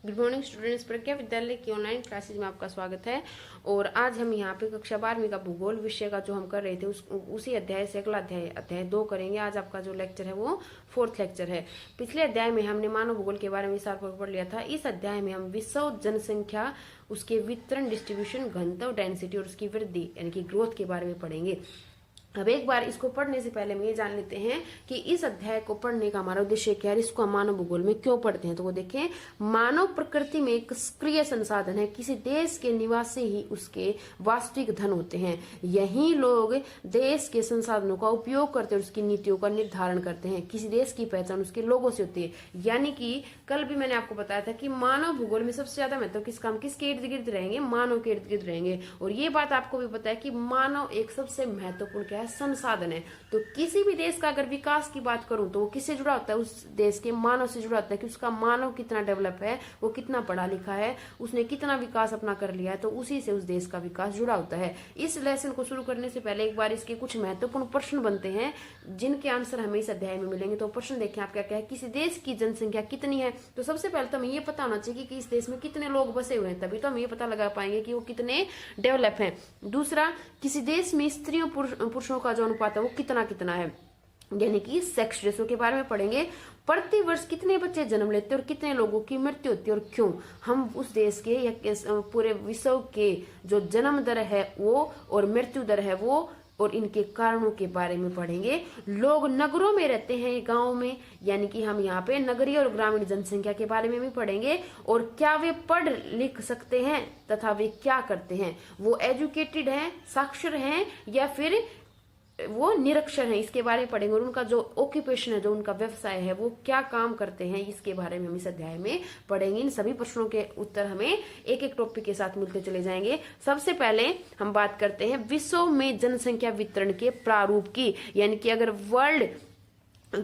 Good morning students, प्रज्ञा विद्यालय की online classes में आपका स्वागत है। और आज हम यहाँ पे कक्षा 12वीं का भूगोल विषय का जो हम कर रहे थे उसी अध्याय से अगला अध्याय 2 करेंगे। आज आपका जो लेक्चर है वो 4th लेक्चर है। पिछले अध्याय में हमने मानव भूगोल के बारे में विस्तारपूर्वक पढ़ लिया था। इस अध्याय में हम विश्व जनसंख्या, उसके वितरण, डिस्ट्रीब्यूशन, घनत्व, डेंसिटी और उसकी वृद्धि यानी कि ग्रोथ के बारे में पढ़ेंगे। अब एक बार इसको पढ़ने से पहले हम ये जान लेते हैं कि इस अध्याय को पढ़ने का हमारा उद्देश्य क्या है, इसको हम मानव भूगोल में क्यों पढ़ते हैं। तो वो देखें, मानव प्रकृति में एक सक्रिय संसाधन है। किसी देश के निवासी ही उसके वास्तविक धन होते हैं। यही लोग देश के संसाधनों का उपयोग करते हैं और उसकी नीतियों का निर्धारण करते हैं। किसी देश की पहचान उसके लोगों से होती है। यानी कि कल भी मैंने आपको बताया था कि मानव भूगोल में सबसे ज्यादा महत्व किसका, हम किसके इर्द गिर्द रहेंगे, मानव के इर्द गिर्द रहेंगे। और ये बात आपको भी पता है कि मानव एक सबसे महत्वपूर्ण संसाधन है। तो किसी भी देश का अगर विकास की बात करूं तो वो किससे जुड़ा होता है, उस देश के मानव से जुड़ा होता है कि उसका मानव कितना डेवलप है, वो कितना पढ़ा लिखा है, उसने कितना विकास अपना कर लिया है। तो उसी से उस देश का विकास जुड़ा होता है। इस लेसन को शुरू करने से पहले एक बार इसके कुछ महत्वपूर्ण प्रश्न बनते हैं जिनके आंसर हमें इस अध्याय में मिलेंगे। तो प्रश्न देखें आप क्या क्या है। किसी देश की जनसंख्या कितनी है, तो सबसे पहले तो हमें ये पता होना चाहिए कि इस देश में कितने लोग बसे हुए हैं, तभी तो हम ये पता लगा पाएंगे कि वो कितने डेवलप हैं। दूसरा, किसी देश में स्त्रियों पुरुषों का जो अनुपात है वो कितना कितना है, यानी कि सेक्स रेशो के बारे में पढ़ेंगे। प्रति वर्ष कितने बच्चे जन्म लेते हैं और कितने लोगों की मृत्यु होती है और क्यों। हम उस देश के या पूरे विश्व के जो जन्म दर है वो और मृत्यु दर है वो और इनके कारणों के बारे में पढ़ेंगे। लोग नगरों में रहते हैं, गांव में, यानी कि हम यहाँ पे नगरीय और ग्रामीण जनसंख्या के बारे में भी पढ़ेंगे। और क्या वे पढ़ लिख सकते हैं तथा वे क्या करते हैं, वो एजुकेटेड हैं, साक्षर हैं या फिर वो निरक्षर हैं, इसके बारे में पढ़ेंगे। और उनका जो ऑक्यूपेशन है, जो उनका व्यवसाय है, वो क्या काम करते हैं, इसके बारे में हम इस अध्याय में पढ़ेंगे। इन सभी प्रश्नों के उत्तर हमें एक एक टॉपिक के साथ मिलते चले जाएंगे। सबसे पहले हम बात करते हैं विश्व में जनसंख्या वितरण के प्रारूप की, यानी कि अगर वर्ल्ड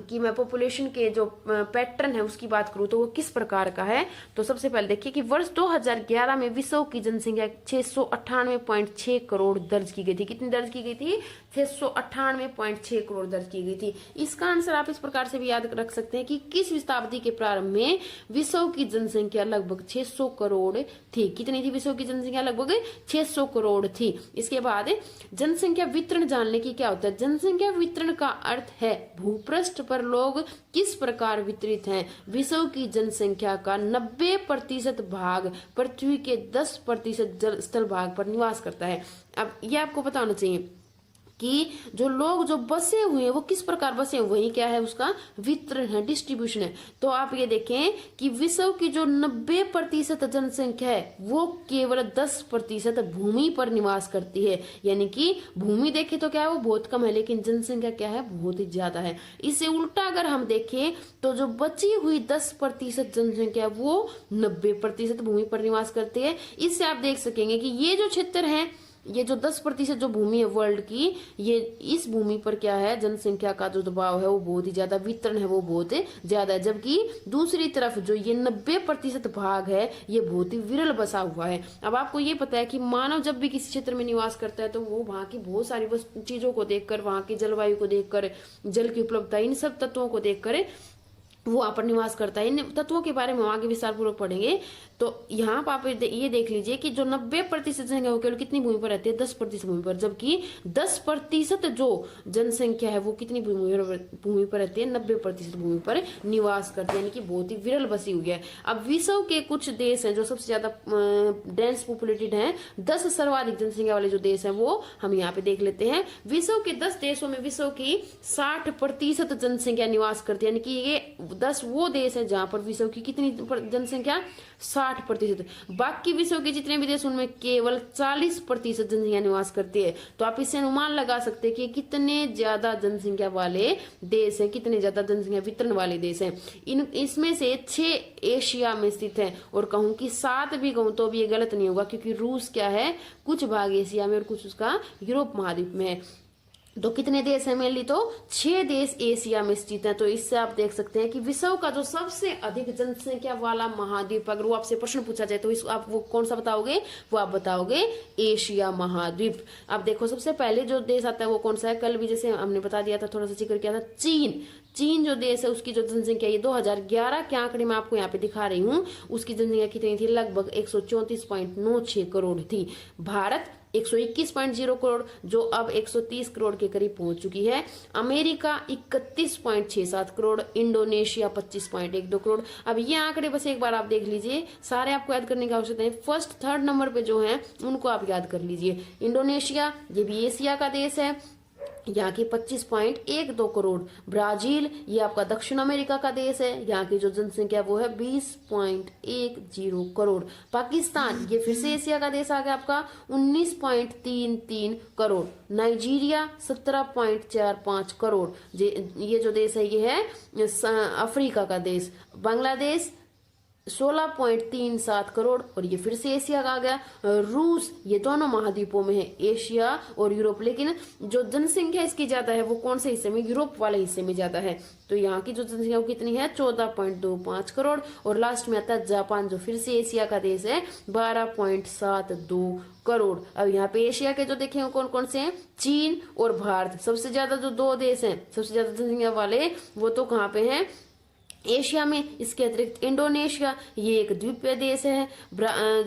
कि मैं पॉपुलेशन के जो पैटर्न है उसकी बात करूं तो वो किस प्रकार का है। तो सबसे पहले देखिए कि वर्ष 2011 में विश्व की जनसंख्या 698.6 करोड़ दर्ज की गई थी। कितनी दर्ज की गई थी? 698.6 करोड़ दर्ज की गई थी। इसका आंसर आप इस प्रकार से भी याद रख सकते हैं कि किस शताब्दी के प्रारंभ में विश्व की जनसंख्या लगभग 600 करोड़ थी। कितनी थी विश्व की जनसंख्या? लगभग 600 करोड़ थी। इसके बाद जनसंख्या वितरण जानने की क्या होता है। जनसंख्या वितरण का अर्थ है भूपृष्ठ पर लोग किस प्रकार वितरित हैं। विश्व की जनसंख्या का 90% भाग पृथ्वी के 10% जल स्थल भाग पर निवास करता है। अब यह आपको पता होना चाहिए कि जो लोग जो बसे हुए हैं वो किस प्रकार बसे हुए, वही क्या है, उसका वितरण है, डिस्ट्रीब्यूशन है। तो आप ये देखें कि विश्व की जो 90% जनसंख्या है वो केवल 10% भूमि पर निवास करती है। यानी कि भूमि देखें तो क्या है, वो बहुत कम है, लेकिन जनसंख्या क्या है, बहुत ही ज्यादा है। इससे उल्टा अगर हम देखें तो जो बची हुई 10% जनसंख्या वो 90% भूमि पर निवास करती है। इससे आप देख सकेंगे कि ये जो क्षेत्र है, ये जो 10% जो भूमि है वर्ल्ड की, ये इस भूमि पर क्या है, जनसंख्या का जो दबाव है वो बहुत ही ज्यादा, वितरण है वो बहुत ज्यादा है। जबकि दूसरी तरफ जो ये 90% भाग है ये बहुत ही विरल बसा हुआ है। अब आपको ये पता है कि मानव जब भी किसी क्षेत्र में निवास करता है तो वो वहां की बहुत सारी चीजों को देखकर, वहां की जलवायु को देखकर, जल की उपलब्धता, इन सब तत्वों को देखकर वो वहां पर निवास करता है। इन तत्वों के बारे में हम आगे विस्तार पूर्वक पढ़ेंगे। तो यहाँ पर आप ये देख लीजिए कि जो 90% जनसंख्या वो केवल कितनी भूमि पर रहती है, 10% भूमि पर। जबकि 10% जो जनसंख्या है वो कितनी भूमि पर रहती है, 90% भूमि पर निवास करती है, यानी कि बहुत ही विरल बसी हुई है। अब विश्व के कुछ देश हैं जो सबसे ज्यादा डेंस पॉपुलेटेड हैं, 10 सर्वाधिक जनसंख्या वाले जो देश हैं वो हम यहाँ पे देख लेते हैं। विश्व के 10 देशों में विश्व की 60% जनसंख्या निवास करती है, यानी कि ये 10 वो देश है जहां पर विश्व की कितनी जनसंख्या, 60%। बाकी विश्व के जितने भी देश उनमें केवल 40% जनसंख्या निवास करती है। तो आप इससे अनुमान लगा सकते हैं कि कितने ज्यादा जनसंख्या वाले देश हैं, कितने ज्यादा जनसंख्या वितरण वाले देश हैं। इसमें से 6 एशिया में स्थित है, और कहूं कि 7 भी कहूं तो भी ये गलत नहीं होगा, क्योंकि रूस क्या है, कुछ भाग एशिया में और कुछ उसका यूरोप महाद्वीप में है। तो कितने देश हैं मेनली, तो 6 देश एशिया में स्थित हैं। तो इससे आप देख सकते हैं कि विश्व का जो सबसे अधिक जनसंख्या वाला महाद्वीप, अगर वो आपसे प्रश्न पूछा जाए तो इस आप वो कौन सा बताओगे, वो आप बताओगे एशिया महाद्वीप। अब देखो सबसे पहले जो देश आता है वो कौन सा है, कल भी जैसे हमने बता दिया था, थोड़ा सा जिक्र किया था, चीन। चीन जो देश है उसकी जो जनसंख्या ये 2011 के आंकड़े मैं आपको यहाँ पे दिखा रही हूँ, उसकी जनसंख्या कितनी थी, लगभग 134.96 करोड़ थी। भारत 121.0 करोड़, जो अब 130 करोड़ के करीब पहुंच चुकी है। America 31.67 crore, Indonesia 25.12 crore. अब ये आंकड़े बस एक बार आप देख लीजिए, सारे आपको याद करने की आवश्यकता है। फर्स्ट थर्ड नंबर पे जो है उनको आप याद कर लीजिए। इंडोनेशिया, ये भी एशिया का देश है, यहाँ की 25.12 करोड़। ब्राजील, ये आपका दक्षिण अमेरिका का देश है, यहाँ की जो जनसंख्या वो है 20.10 करोड़। पाकिस्तान, ये फिर से एशिया का देश आ गया आपका, 19.33 करोड़। नाइजीरिया 17.45 करोड़। ये जो देश है ये है अफ्रीका का देश। बांग्लादेश 16.37 करोड़, और ये फिर से एशिया का आ गया। रूस, ये दोनों महाद्वीपों में है, एशिया और यूरोप, लेकिन जो जनसंख्या इसकी ज्यादा है वो कौन से हिस्से में, यूरोप वाले हिस्से में ज्यादा है। तो यहाँ की जो जनसंख्या वो कितनी है, 14.25 करोड़। और लास्ट में आता है जापान, जो फिर से एशिया का देश है, 12.72 करोड़। अब यहाँ पे एशिया के जो देखें कौन कौन से हैं, चीन और भारत। सबसे ज्यादा जो दो देश हैं सबसे ज्यादा जनसंख्या वाले, वो तो कहाँ पे हैं, एशिया में। इसके अतिरिक्त इंडोनेशिया, ये एक द्वीपीय देश है।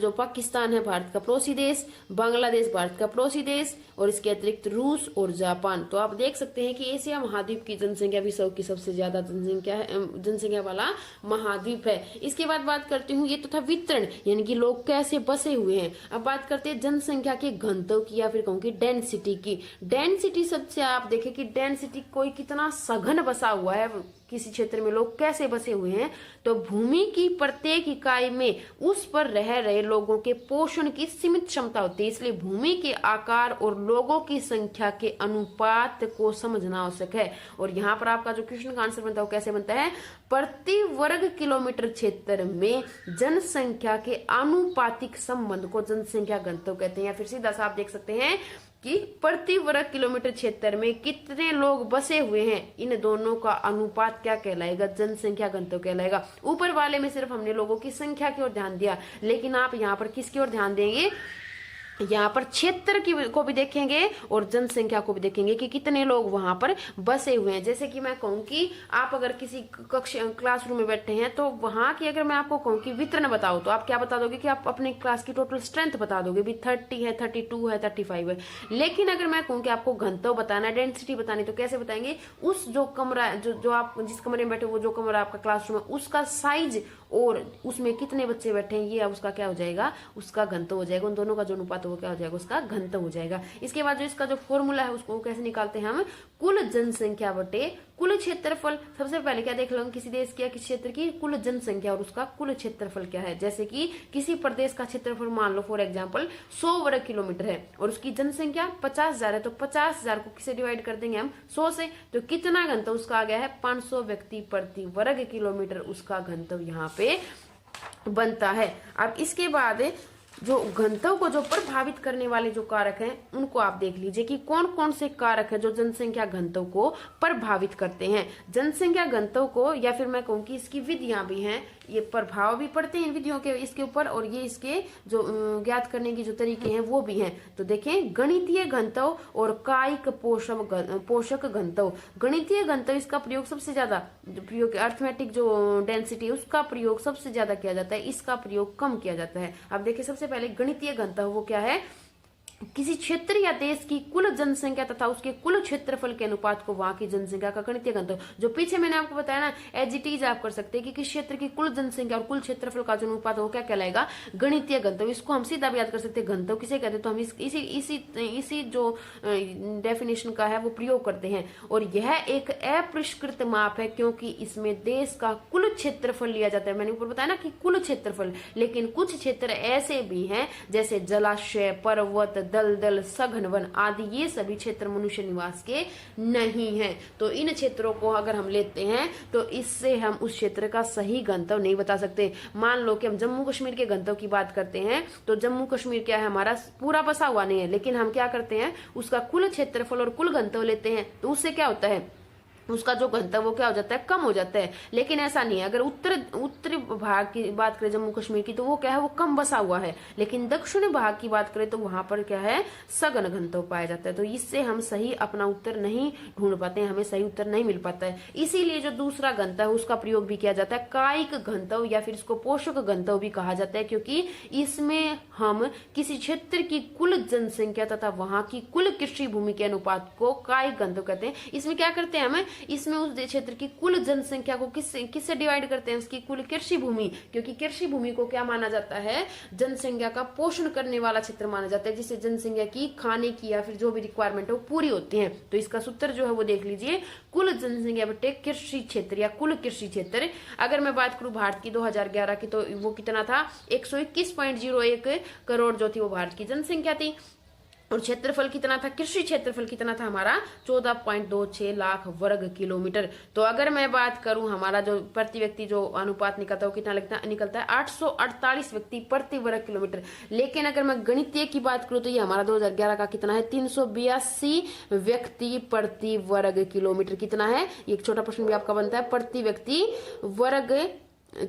जो पाकिस्तान है भारत का पड़ोसी देश, बांग्लादेश भारत का पड़ोसी देश, और इसके अतिरिक्त रूस और जापान। तो आप देख सकते हैं कि एशिया महाद्वीप की जनसंख्या विश्व की सबसे ज्यादा जनसंख्या वाला महाद्वीप है। इसके बाद बात करती हूँ, ये तो था वितरण, यानी कि लोग कैसे बसे हुए हैं। अब बात करते हैं जनसंख्या के घनत्व की, या फिर कहूँ की डेंसिटी की। डेंसिटी शब्द से आप देखें कि डेंसिटी कोई कितना सघन बसा हुआ है, किसी क्षेत्र में लोग कैसे बसे हुए हैं। तो भूमि की प्रत्येक इकाई में उस पर रह रहे लोगों के पोषण की सीमित क्षमता होती है, इसलिए भूमि के आकार और लोगों की संख्या के अनुपात को समझना आवश्यक है। और यहाँ पर आपका जो क्वेश्चन का आंसर बनता है वो कैसे बनता है, प्रति वर्ग किलोमीटर क्षेत्र में जनसंख्या के आनुपातिक संबंध को जनसंख्या घनत्व कहते हैं। या फिर सीधा सा आप देख सकते हैं कि प्रति वर्ग किलोमीटर क्षेत्र में कितने लोग बसे हुए हैं, इन दोनों का अनुपात क्या कहलाएगा, जनसंख्या घनत्व कहलाएगा। ऊपर वाले में सिर्फ हमने लोगों की संख्या की ओर ध्यान दिया, लेकिन आप यहाँ पर किसकी ओर ध्यान देंगे, यहाँ पर क्षेत्र की को भी देखेंगे और जनसंख्या को भी देखेंगे कि कितने लोग वहां पर बसे हुए हैं। जैसे कि मैं कहूँ कि आप अगर किसी क्लासरूम में बैठे हैं, तो वहां की अगर मैं आपको कहूँ कि वितरण बताओ, तो आप क्या बता दोगे कि आप अपने क्लास की टोटल स्ट्रेंथ बता दोगे, भी 30 है, 32 है, 35 है। लेकिन अगर मैं कहूँ कि आपको घनत्व बताना, डेंसिटी बतानी, तो कैसे बताएंगे, उस जो कमरा जो आप जिस कमरे में बैठे, वो जो कमरा आपका क्लासरूम है, उसका साइज और उसमें कितने बच्चे बैठे हैं, ये उसका क्या हो जाएगा, उसका घनत्व हो जाएगा। उन दोनों का जो अनुपात वो क्या हो जाएगा, उसका घनत्व हो जाएगा। इसके बाद जो इसका जो फॉर्मूला है उसको कैसे निकालते हैं हम, कुल जनसंख्या बटे कुल क्षेत्रफल। सबसे पहले क्या देख लो, किसी देश की या किसी क्षेत्र की कुल जनसंख्या और उसका कुल क्षेत्रफल क्या है। जैसे कि किसी प्रदेश का क्षेत्रफल मान लो फॉर एग्जांपल 100 वर्ग किलोमीटर है और उसकी जनसंख्या 50,000 है, तो 50,000 को किसे डिवाइड कर देंगे हम, 100 से। तो कितना घनत्व उसका आ गया है, 500 व्यक्ति प्रति वर्ग किलोमीटर उसका घनत्व यहाँ पे बनता है। अब इसके बाद जो घनत्व को जो प्रभावित करने वाले जो कारक हैं उनको आप देख लीजिए कि कौन कौन से कारक हैं जो जनसंख्या घनत्व को प्रभावित करते हैं। जनसंख्या घनत्व को, या फिर मैं कहूँ कि इसकी विधियां भी हैं, ये प्रभाव भी पड़ते हैं इन विधियों के इसके ऊपर, और ये इसके जो ज्ञात करने की जो तरीके हैं वो भी हैं। तो देखें, गणितीय घनत्व और कायिक पोषक घनत्व। गणितीय घनत्व इसका प्रयोग सबसे ज्यादा, प्रयोग अर्थमेटिक जो डेंसिटी उसका प्रयोग सबसे ज्यादा किया जाता है, इसका प्रयोग कम किया जाता है। अब देखिए, सबसे पहले गणितीय घनत्व वो क्या है, किसी क्षेत्र या देश की कुल जनसंख्या तथा उसके कुल क्षेत्रफल के अनुपात को वहां की जनसंख्या का गणितीय घनत्व, जो पीछे मैंने आपको बताया ना, एज इट इज आप कर सकते हैं कि किस क्षेत्र की कुल जनसंख्या और कुल क्षेत्रफल का जो अनुपात वो क्या कहलाएगा, गणितीय घनत्व। इसको हम सीधा भी याद कर सकते हैं, घनत्व किसे कहते हैं, तो हम इसी जो डेफिनेशन का है वो प्रयोग करते हैं। और यह एक अपरिष्कृत माप है क्योंकि इसमें देश का कुल क्षेत्रफल लिया जाता है। मैंने ऊपर बताया ना कि कुल क्षेत्रफल, लेकिन कुछ क्षेत्र ऐसे भी हैं जैसे जलाशय, पर्वत, दलदल, सघन वन आदि, ये सभी क्षेत्र मनुष्य निवास के नहीं हैं। तो इन क्षेत्रों को अगर हम लेते हैं तो इससे हम उस क्षेत्र का सही घनत्व नहीं बता सकते। मान लो कि हम जम्मू कश्मीर के घनत्व की बात करते हैं, तो जम्मू कश्मीर क्या है, हमारा पूरा बसा हुआ नहीं है, लेकिन हम क्या करते हैं, उसका कुल क्षेत्रफल और कुल घनत्व लेते हैं। तो उससे क्या होता है, उसका जो घनत्व वो क्या हो जाता है, कम हो जाता है। लेकिन ऐसा नहीं है, अगर उत्तरी भाग की बात करें जम्मू कश्मीर की, तो वो क्या है, वो कम बसा हुआ है। लेकिन दक्षिणी भाग की बात करें तो वहां पर क्या है, सघन घनत्व पाया जाता है। तो इससे हम सही अपना उत्तर नहीं ढूंढ पाते हैं, हमें सही उत्तर नहीं मिल पाता है। इसीलिए जो दूसरा घनत्व है उसका प्रयोग भी किया जाता है, कायिक घनत्व, या फिर इसको पोषक घनत्व भी कहा जाता है, क्योंकि इसमें हम किसी क्षेत्र की कुल जनसंख्या तथा वहां की कुल कृषि भूमि के अनुपात को कायिक घनत्व कहते हैं। इसमें क्या करते हैं, हमें इसमें उस क्षेत्र की कुल जनसंख्या को किससे डिवाइड करते हैं, उसकी कुल कृषि भूमि, क्योंकि कृषि भूमि को क्या माना जाता है, जनसंख्या का पोषण करने वाला क्षेत्र माना जाता है, जिससे जनसंख्या की खाने की या फिर जो भी रिक्वायरमेंट है वो पूरी होती है। तो इसका सूत्र जो है वो देख लीजिए, कुल जनसंख्या बटे कृषि क्षेत्र या कुल कृषि क्षेत्र। अगर मैं बात करूं भारत की 2011 की, तो वो कितना था, 121.01 करोड़ जो थी वो भारत की जनसंख्या थी। और क्षेत्रफल कितना था, कृषि क्षेत्रफल कितना था हमारा, 14.26 लाख वर्ग किलोमीटर। तो अगर मैं बात करूं, हमारा जो प्रति व्यक्ति जो अनुपात निकलता है वो कितना निकलता है 848 व्यक्ति प्रति वर्ग किलोमीटर। लेकिन अगर मैं गणितीय की बात करूं तो ये हमारा 2011 का कितना है, 382 व्यक्ति प्रति वर्ग किलोमीटर। कितना है, एक छोटा प्रश्न भी आपका बनता है, प्रति व्यक्ति वर्ग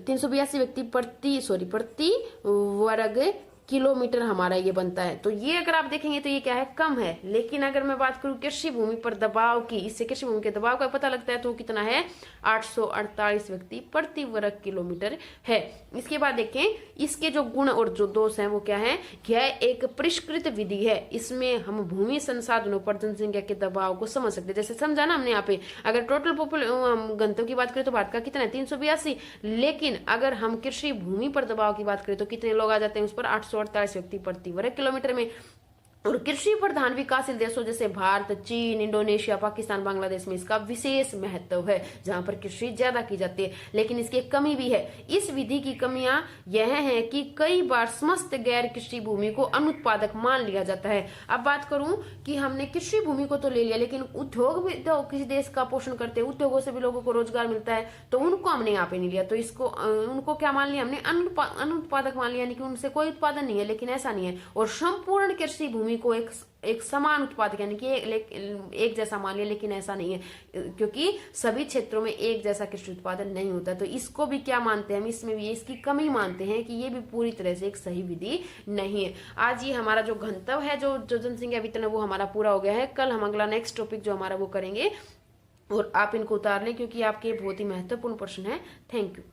382 व्यक्ति प्रति वर्ग किलोमीटर हमारा ये बनता है। तो ये अगर आप देखेंगे तो ये क्या है, कम है। लेकिन अगर मैं बात करूं कृषि भूमि पर दबाव की, इससे कृषि भूमि के दबाव का पता लगता है, तो कितना है, 848 व्यक्ति प्रति वर्ग किलोमीटर है। इसके बाद देखें, इसके जो गुण और जो दोष हैं वो क्या है, यह एक परिष्कृत विधि है। इसमें हम भूमि संसाधनों पर जनसंख्या के दबाव को समझ सकते हैं। जैसे समझा ना हमने यहाँ पे, अगर टोटल घनत्व की बात करें तो भारत का कितना है, 382। लेकिन अगर हम कृषि भूमि पर दबाव की बात करें तो कितने लोग आ जाते हैं उस पर, 848 व्यक्ति प्रति वर्ग किलोमीटर में। और कृषि प्रधान विकासशील देशों जैसे भारत, चीन, इंडोनेशिया, पाकिस्तान, बांग्लादेश में इसका विशेष महत्व है, जहां पर कृषि ज्यादा की जाती है। लेकिन इसकी एक कमी भी है। इस विधि की कमियां यह है कि कई बार समस्त गैर कृषि भूमि को अनुत्पादक मान लिया जाता है। अब बात करूं कि हमने कृषि भूमि को तो ले लिया, लेकिन उद्योग भी तो किसी देश का पोषण करते हैं, उद्योगों से भी लोगों को रोजगार मिलता है, तो उनको हमने यहाँ पे नहीं लिया। तो इसको उनको क्या मान लिया हमने, अनुत्पादक मान लिया, यानी कि उनसे कोई उत्पादन नहीं है। लेकिन ऐसा नहीं है। और संपूर्ण कृषि भूमि को एक समान उत्पादक यानी कि एक जैसा मान लिया, लेकिन ऐसा नहीं है, क्योंकि सभी क्षेत्रों में एक जैसा कृषि उत्पादन नहीं होता। तो इसको भी क्या मानते हैं हम, इसमें भी इसकी कमी मानते हैं कि ये भी पूरी तरह से एक सही विधि नहीं है। आज ये हमारा जो घनत्व है, जो जनसंख्या वितरण है, वो हमारा पूरा हो गया है। कल हम अगला नेक्स्ट टॉपिक जो हमारा वो करेंगे, और आप इनको उतार लें क्योंकि आपके बहुत ही महत्वपूर्ण प्रश्न है। Thank you.